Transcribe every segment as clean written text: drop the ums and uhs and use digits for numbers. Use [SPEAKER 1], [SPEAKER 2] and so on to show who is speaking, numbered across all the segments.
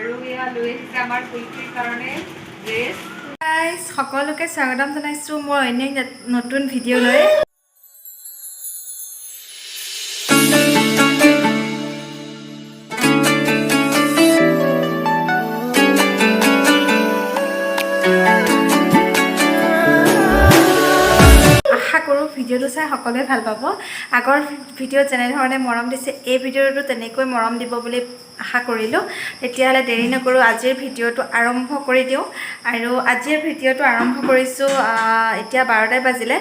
[SPEAKER 1] আৰু এয়া লৈ আহিছে আমাৰ কুলফিৰ কাৰণে ড্ৰেছ। গাইজ সকলোকে স্বাগতম জনাইছোঁ মোৰ অন্য নতুন ভিডিঅ'লৈ। ভিডিঅ'টো চাই সকলোৱে ভাল পাব। আগৰ ভিডিঅ'ত যেনেধৰণে মৰম দিছে এই ভিডিঅ'টো তেনেকৈ মৰম দিব বুলি আশা কৰিলোঁ। তেতিয়াহ'লে দেৰি নকৰোঁ, আজিৰ ভিডিঅ'টো আৰম্ভ কৰি দিওঁ। আৰু আজিৰ ভিডিঅ'টো আৰম্ভ কৰিছোঁ, এতিয়া 12টা বাজিলে।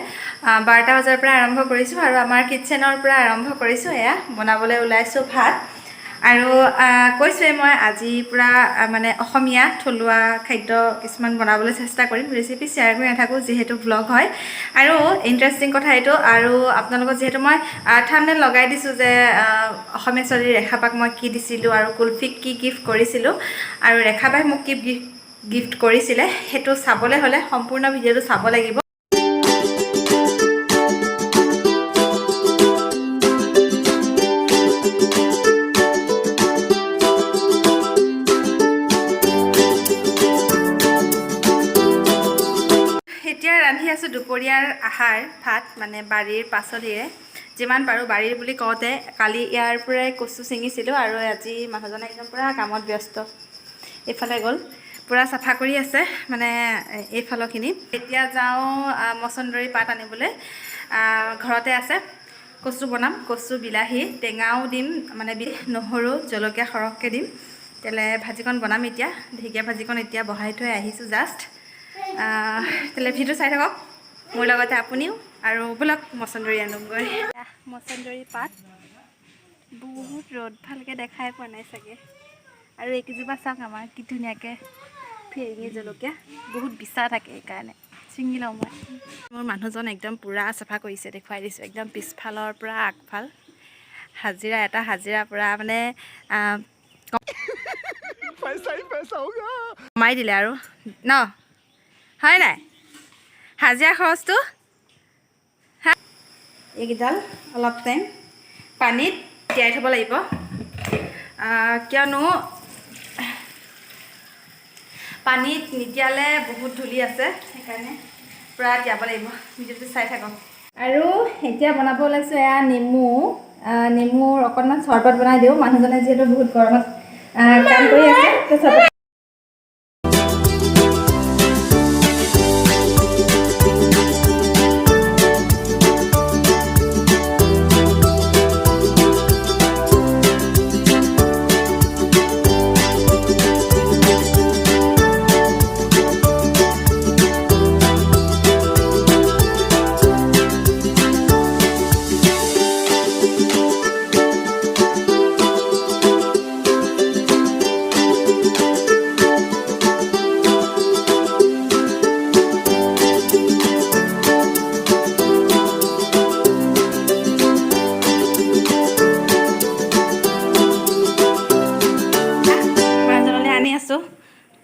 [SPEAKER 1] 12টা বজাৰ পৰা আৰম্ভ কৰিছোঁ আৰু আমাৰ কিটচেনৰ পৰা আৰম্ভ কৰিছোঁ। এয়া বনাবলৈ ওলাইছোঁ ভাত। আৰু কৈছোঁৱে মই আজিৰ পৰা মানে অসমীয়া থলুৱা খাদ্য কিছুমান বনাবলৈ চেষ্টা কৰিম। ৰেচিপি শ্বেয়াৰ কৰি নাথাকোঁ যিহেতু ব্লগ হয়। আৰু ইণ্টাৰেষ্টিং কথা এইটো, আৰু আপোনালোকক যিহেতু মই থাম্বনেইল লগাই দিছোঁ যে অসমীয়া ছোৱালী ৰেখাবাক মই কি দিছিলোঁ আৰু কুলফিক কি গিফ্ট কৰিছিলোঁ আৰু ৰেখাবাই মোক কি গিফ্ট কৰিছিলে, সেইটো চাবলৈ হ'লে সম্পূৰ্ণ ভিডিঅ'টো চাব লাগিব। এতিয়া ৰান্ধি আছোঁ দুপৰীয়াৰ আহাৰ ভাত, মানে বাৰীৰ পাচলিৰে যিমান পাৰোঁ। বাৰীৰ বুলি কওঁতে কালি ইয়াৰ পৰাই কচু ছিঙিছিলোঁ আৰু আজি মানুহজনে একদম পূৰা কামত ব্যস্ত। এইফালে গ'ল, পূৰা চাফা কৰি আছে মানে এইফালৰখিনি। এতিয়া যাওঁ মচন্দৰী পাত আনিবলৈ, ঘৰতে আছে। কচু বনাম, কচু বিলাহী টেঙাও দিম, মানে নহৰু জলকীয়া সৰহকৈ দিম। তেলে ভাজিকণ বনাম এতিয়া, ঢেকীয়া ভাজিকণ এতিয়া বহাই থৈ আহিছোঁ জাষ্ট। তেলে ভিডিঅ'টো চাই থাকক মোৰ লগতে আপুনিও, আৰু ব'লক মচন্দৰী আনোগৈ। মচন্দৰী পাত বহুত ৰ'দ, ভালকৈ দেখাই পোৱা নাই চাগে। আৰু এইকেইজোপা চাওক আমাৰ কি ধুনীয়াকৈ ফিৰিঙি জলকীয়া, বহুত বিচা থাকে সেইকাৰণে ছিঙি লওঁ মই। মোৰ মানুহজন একদম পূৰা চাফা কৰিছে, দেখুৱাই দিছোঁ। একদম পিছফালৰ পৰা আগফাল হাজিৰা এটা, হাজিৰা পূৰা মানে কমাই দিলে আৰু ন, হয় নাই হাজিৰা খৰচটো। এইকেইডাল অলপ টাইম পানীত তিয়াই থ'ব লাগিব, কিয়নো পানীত নিতিয়ালে বহুত ধূলি আছে, সেইকাৰণে পূৰা তিয়াব লাগিব। ভিডিঅ'টো চাই থাকক। আৰু এতিয়া বনাব ওলাইছোঁ এয়া নেমুৰ অকণমান চৰবত বনাই দিওঁ। মানুহজনে যিহেতু বহুত গৰমত কাম কৰি আছে, চৰবত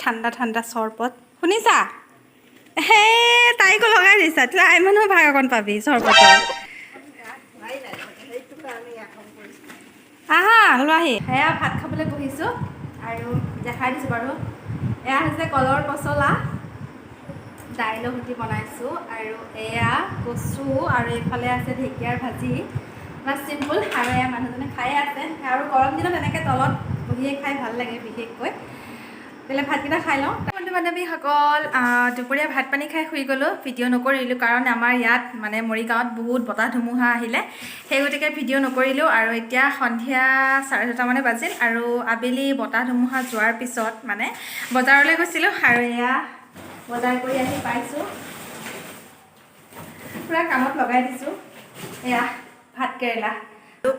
[SPEAKER 1] ঠাণ্ডা ঠাণ্ডা চৰবত। শুনিছা? হে তাইকো লগাই দিছা, তাই মানুহৰ ভাগ অকণ পাবি চৰবতৰ। আহা লোৱাহি। এয়া ভাত খাবলৈ বহিছোঁ আৰু দেখাই দিছোঁ বাৰু। এয়া হৈছে কলৰ পচলা, দাইলৰ সৈতে বনাইছোঁ, আৰু এয়া কচু, আৰু এইফালে আছে ঢেকীয়াৰ ভাজি। বা চিম্পুল। আৰু এয়া মানুহজনে খায়ে আছে, আৰু গৰম দিনত এনেকৈ তলত বহিয়ে খাই ভাল লাগে বিশেষকৈ। তেলে ভাতকেইটা খাই লওঁ। বন্ধু বান্ধৱীসকল, দুপৰীয়া ভাত পানী খাই শুই গ'লোঁ। ভিডিঅ' নকৰিলোঁ কাৰণ আমাৰ ইয়াত মানে মৰিগাঁৱত বহুত বতাহ ধুমুহা আহিলে, সেই গতিকে ভিডিঅ' নকৰিলোঁ। আৰু এতিয়া সন্ধিয়া 2:30 মানে বাজিল, আৰু আবেলি বতাহ ধুমুহা যোৱাৰ পিছত মানে বজাৰলৈ গৈছিলোঁ, আৰু এয়া বজাৰ কৰি আহি পাইছোঁ, পূৰা কামত লগাই দিছোঁ। এয়া ভাত কেৰেলা,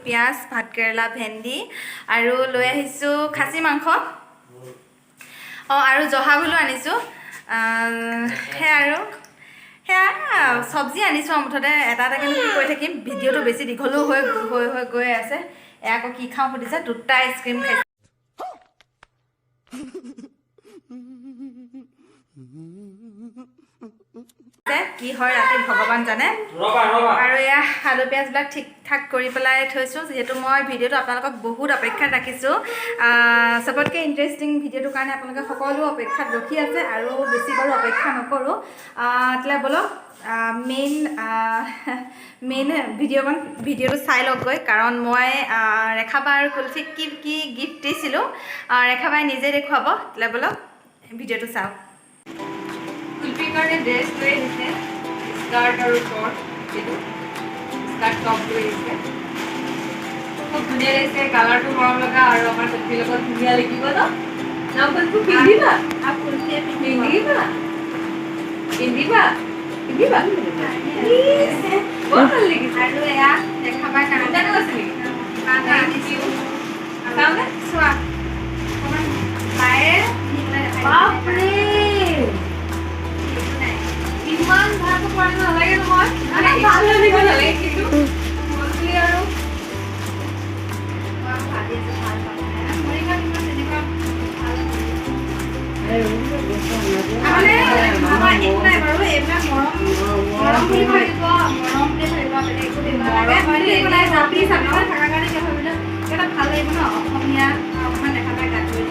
[SPEAKER 1] পিঁয়াজ, ভাত কেৰেলা, ভেন্দি, আৰু লৈ আহিছোঁ খাচী মাংস। আৰু জহা ভোলো আনিছোঁ। সেয়া আৰু সেয়া চব্জি আনিছোঁ আৰু মুঠতে এটা এটাকৈ কি কৈ থাকিম, ভিডিঅ'টো বেছি দীঘলো হৈ গৈ আছে। এয়া আকৌ কি খাওঁ সুধিছে, 2টা আইচক্ৰীম খাইছোঁ। আছে কি হয় ৰাতি ভগৱান জানে আৰু এয়া আলু পিঁয়াজবিলাক ঠিক ঠাক কৰি পেলাই থৈছোঁ যিহেতু মই ভিডিঅ'টো আপোনালোকক বহুত অপেক্ষাত ৰাখিছোঁ চবতকৈ ইণ্টাৰেষ্টিং ভিডিঅ'টোৰ কাৰণে আপোনালোকে সকলো অপেক্ষাত ৰখি আছে আৰু বেছি বাৰু অপেক্ষা নকৰোঁ তেতিয়াহ'লে বলক মেইন ভিডিঅ'টো চাই লওকগৈ কাৰণ মই ৰেখাবা আৰু কুলফিক কি গিফ্ট দিছিলোঁ ৰেখাবাই নিজে দেখুৱাব তেতিয়াহ'লে বলক ভিডিঅ'টো চাওক কুলফিৰ কাৰণে ড্ৰেছ লৈ আহিছে স্কাৰ্ট আৰু টপ এইটো স্কাৰ্ট টপ লৈ আহিছে খুব ধুনীয়া লাগিছে কালাৰটো মৰম লগা আৰু আমাৰ কুলফিৰ লগত ধুনীয়া লাগিব ন কুলফি পিন্ধিবা পিন্ধিবা বহুত ভাল লাগিছে আৰু এয়া ৰেখাবাৰ কাৰণে আছে নেকি চোৱা বাপৰে ইমান ভাল পোৱা নালাগে নহয় ভাল লাগিব নালাগে কিন্তু আৰু ভাবি আছো ভাল পাব মোৰ ইমান তেনেকুৱা ভাল আমাৰ একো নাই বাৰু এইবিলাক মৰম বুলি ভাবিব মৰম বুলি ভাবিব একো দিব নালাগে জাপি চাপিমান থকাৰ কাৰণে কিয় ভাবিলোঁ এটা ভাল লাগিব ন অসমীয়া অকণমান দেখা পাই গাত লৈ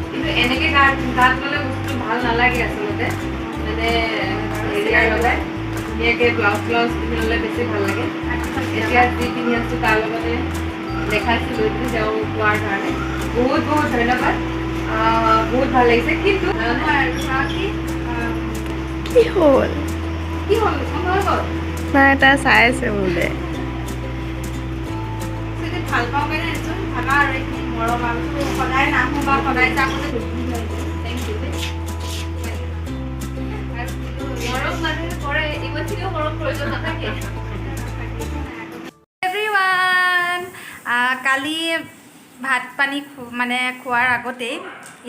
[SPEAKER 1] কিন্তু এনেকৈ গাত ল'লে বস্তুটো ভাল নালাগে আচলতে মানে হেৰিয়াৰ ল'লে ধুনীয়াকৈ ব্লাউজ পিন্ধি ল'লে বেছি ভাল লাগে এতিয়া যি পিন্ধি আছোঁ তাৰ লগতে দেখাইছোঁ লৈ পিনি তেওঁ কোৱাৰ কাৰণে বহুত বহুত ধন্যবাদ বহুত ভাল লাগিছে কিন্তু কি হ'ল এটা চাই আছে বোলে ভাল পাওঁ কাৰণে আনিছোঁ ভাবা আৰু এইখিনি মৰম আৰু সদায় নাহোঁ বা সদায় যাবলৈ থেংক ইউ মৰম মানুহে কৰে ইমানখিনিও মৰম প্ৰয়োজন নাথাকে এভৰিৱান কালি ভাত পানী মানে খোৱাৰ আগতেই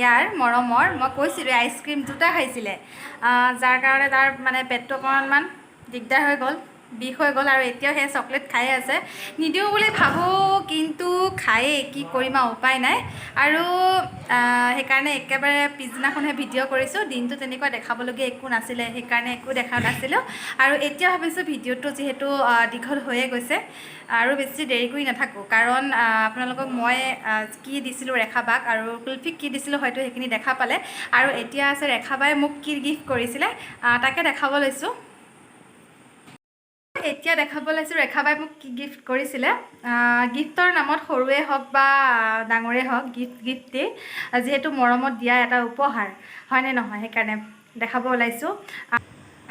[SPEAKER 1] ইয়াৰ মৰমৰ মই কৈছিলোঁ আইচক্ৰীম দুটা খাইছিলে যাৰ কাৰণে তাৰ মানে পেটটো অকণমান দিগদাৰ হৈ গ'ল বিষ হৈ গ'ল আৰু এতিয়াও সেই চকলেট খাই আছে নিদিওঁ বুলি ভাবোঁ কিন্তু খায়েই কি কৰিম আৰু উপায় নাই আৰু সেইকাৰণে একেবাৰে পিছদিনাখনহে ভিডিঅ' কৰিছোঁ দিনটো তেনেকুৱা দেখাবলগীয়া একো নাছিলে সেইকাৰণে একো দেখা নাছিলোঁ আৰু এতিয়া ভাবিছোঁ ভিডিঅ'টো যিহেতু দীঘল হৈয়ে গৈছে আৰু বেছি দেৰি কৰি নাথাকোঁ কাৰণ আপোনালোকক মই কি দিছিলোঁ ৰেখাবাক আৰু কুলফিক কি দিছিলোঁ হয়তো সেইখিনি দেখা পালে আৰু এতিয়া আছে ৰেখাবাই মোক কি গিফ্ট কৰিছিলে তাকে দেখাব লৈছোঁ এতিয়া দেখাব লৈছোঁ ৰেখাবাই মোক কি গিফ্ট কৰিছিলে গিফ্টৰ নামত সৰুৱে হওক বা ডাঙৰে হওক গিফ্টেই যিহেতু মৰমত দিয়া এটা উপহাৰ হয়নে নহয় সেইকাৰণে দেখাব ওলাইছোঁ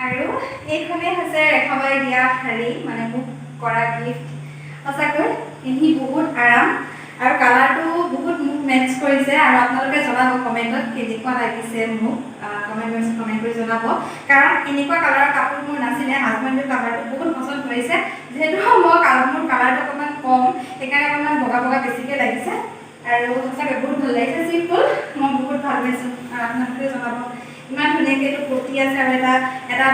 [SPEAKER 1] আৰু এইখনেই হৈছে ৰেখাবাই দিয়া হেৰি মানে মোক কৰা গিফ্ট সঁচাকৈ পিন্ধি বহুত আৰাম আৰু কালাৰটো বহুত মোক মেটচ কৰিছে আৰু আপোনালোকে জনাব কমেণ্টত কেনেকুৱা লাগিছে মোক কমেণ্ট কৰি জনাব কাৰণ এনেকুৱা কালাৰৰ কাপোৰ মোৰ নাছিলে হাজবেণ্ডৰ কালাৰটো বহুত পচন্দ কৰিছে যিহেতু মোৰ কালাৰটো অকণমান কম সেইকাৰণে অকণমান বগা বগা বেছিকৈ লাগিছে আৰু সঁচাকৈ বহুত ভাল লাগিছে চিম্পুল মই বহুত ভাল পাইছোঁ আৰু আপোনালোকে জনাব ইমান ধুনীয়াকৈ এইটো কুৰ্তি আছে আৰু এটা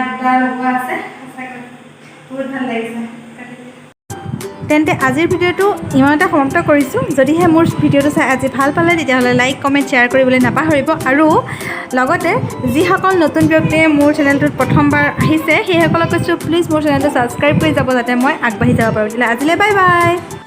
[SPEAKER 1] বুটা লগোৱা আছে সঁচাকৈ বহুত ভাল লাগিছে তেন্তে আজিৰ ভিডিঅ'টো ইমানতে সমাপ্ত কৰিছোঁ যদিহে মোৰ ভিডিঅ'টো চাই আজি ভাল পালে তেতিয়াহ'লে লাইক কমেণ্ট শ্বেয়াৰ কৰিবলৈ নাপাহৰিব আৰু লগতে যিসকল নতুন ব্যক্তিয়ে মোৰ চেনেলটোত প্ৰথমবাৰ আহিছে সেইসকলক কৈছোঁ প্লিজ মোৰ চেনেলটো ছাবস্ক্ৰাইব কৰি যাব যাতে মই আগবাঢ়ি যাব পাৰোঁ তেতিয়াহ'লে আজিলৈ বাই বাই